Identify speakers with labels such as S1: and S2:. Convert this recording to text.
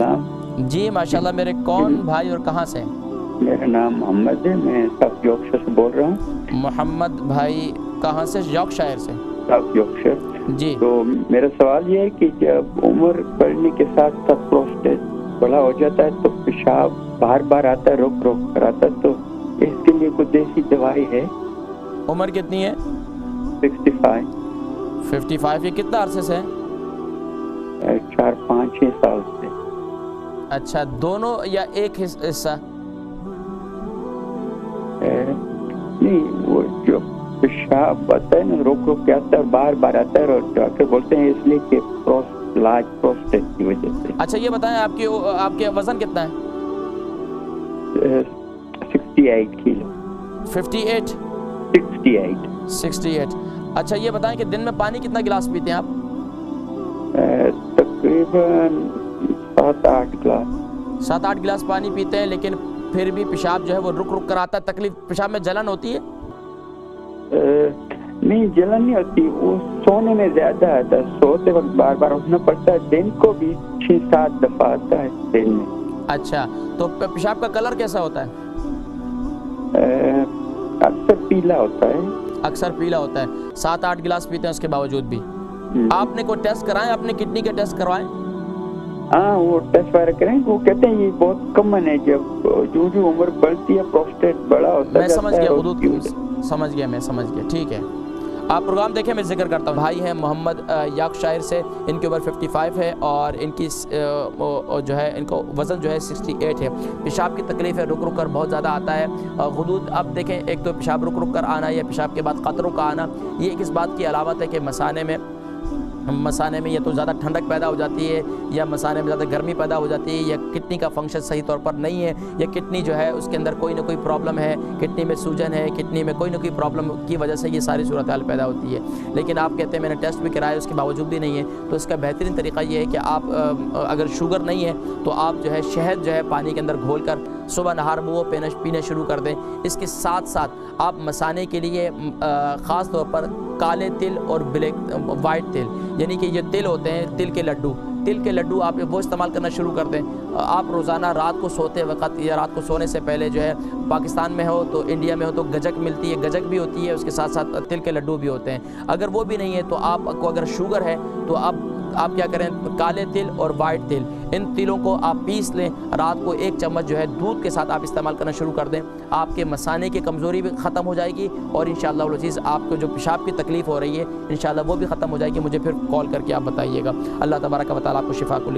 S1: السلام.
S2: جی ماشاءاللہ. میرے کون بھائی اور کہاں سے؟
S1: میرا نام محمد ہے, میں ساؤتھ یارکشائر سے بول رہا ہوں.
S2: محمد بھائی کہاں سے؟ یارکشائر سے.
S1: South Yorkshire.
S2: جی.
S1: تو میرا سوال یہ ہے کہ جب عمر بڑھنے کے ساتھ ساتھ پروسٹیٹ بڑا ہو جاتا ہے تو پیشاب بار بار آتا ہے, روک روک کر آتا ہے, تو اس کے لیے کوئی دیسی دوائی ہے؟
S2: عمر کتنی ہے؟
S1: 65.
S2: 55. یہ کتنا عرصے سے ہے؟
S1: 4 5 6 سال سے.
S2: اچھا, دونوں یا ایک حصہ؟
S1: نہیں, وہ جو پیشاب آتا ہے نا روک روک کے آتا ہے اور بار بار آتا ہے, اور ڈاکٹر بولتے ہیں اس لیے کہ علاج پروسٹیٹ کی وجہ سے.
S2: اچھا یہ بتائیں آپ کے وزن کتنا ہے؟
S1: 68 کلو.
S2: 58؟
S1: 68.
S2: اچھا یہ بتائیں کہ دن میں پانی کتنا گلاس پیتے ہیں آپ؟
S1: تقریباً 7-8 گلاس.
S2: 7-8 گلاس پانی پیتے ہیں, لیکن پھر بھی پیشاب جو ہے وہ رک رک کر آتا ہے. تکلیف پیشاب میں جلن ہوتی ہے؟
S1: نہیں, جلن نہیں ہوتی, وہ سونے میں زیادہ آتا ہے, سوتے وقت بار بار اٹھنا پڑتا ہے. دن کو بھی 6-7 دفعہ آتا ہے دن میں.
S2: اچھا, تو پیشاب کا کلر کیسا ہوتا ہے؟
S1: اکثر پیلا ہوتا ہے.
S2: اکثر پیلا ہوتا ہے. 7-8 گلاس پیتے ہیں اس کے باوجود بھی. آپ نے کوئی ٹیسٹ کرائیں؟ اپنے کڈنی کے ٹیسٹ کروائیں؟
S1: ہاں, وہ ٹیسٹ وغیرہ کریں. وہ کہتے ہیں یہ بہت کامن ہے, جب جو عمر بڑھتی ہے پروسٹیٹ بڑا ہوتا ہے.
S2: میں سمجھ گیا حدود, سمجھ گیا. ٹھیک ہے, آپ پروگرام دیکھیں, میں ذکر کرتا ہوں. بھائی ہیں محمد یارکشائر سے, ان کی عمر 55 ہے اور ان کی جو ہے ان کو وزن جو ہے 68 ہے. پیشاب کی تکلیف ہے, رک رک کر بہت زیادہ آتا ہے. غدود اب دیکھیں, ایک تو پیشاب رک رک کر آنا یا پیشاب کے بعد قطروں کا آنا, یہ ایک اس بات کی علامت ہے کہ مثانے میں یا تو زیادہ ٹھنڈک پیدا ہو جاتی ہے, یا مثانے میں زیادہ گرمی پیدا ہو جاتی ہے, یا کڈنی کا فنکشن صحیح طور پر نہیں ہے, یا کڈنی جو ہے اس کے اندر کوئی نہ کوئی پرابلم ہے, کڈنی میں سوجن ہے, کڈنی میں کوئی نہ کوئی پرابلم کی وجہ سے یہ ساری صورتحال پیدا ہوتی ہے. لیکن آپ کہتے ہیں میں نے ٹیسٹ بھی کرایا, اس کے باوجود بھی نہیں ہے. تو اس کا بہترین طریقہ یہ ہے کہ آپ اگر شوگر نہیں ہے تو آپ جو ہے شہد جو ہے پانی کے اندر گھول کر صبح نہار وہ پینا شروع کر دیں. اس کے ساتھ ساتھ آپ مثانے کے لیے خاص طور پر کالے تل اور وائٹ تل, یعنی کہ یہ تل ہوتے ہیں, تل کے لڈو آپ وہ استعمال کرنا شروع کر دیں. آپ روزانہ رات کو سوتے وقت یا رات کو سونے سے پہلے جو ہے, پاکستان میں ہو تو انڈیا میں ہو تو گجک ملتی ہے, گجک بھی ہوتی ہے, اس کے ساتھ ساتھ تل کے لڈو بھی ہوتے ہیں. اگر وہ بھی نہیں ہے تو آپ کو اگر شوگر ہے تو آپ کیا کریں, کالے تل اور وائٹ تل, ان تلوں کو آپ پیس لیں, رات کو 1 چمچ جو ہے دودھ کے ساتھ آپ استعمال کرنا شروع کر دیں. آپ کے مثانے کی کمزوری بھی ختم ہو جائے گی, اور انشاءاللہ العزیز آپ کو جو پیشاب کی تکلیف ہو رہی ہے انشاءاللہ وہ بھی ختم ہو جائے گی. مجھے پھر کال کر کے آپ بتائیے گا. اللہ تبارک و تعالیٰ آپ کو شفا کو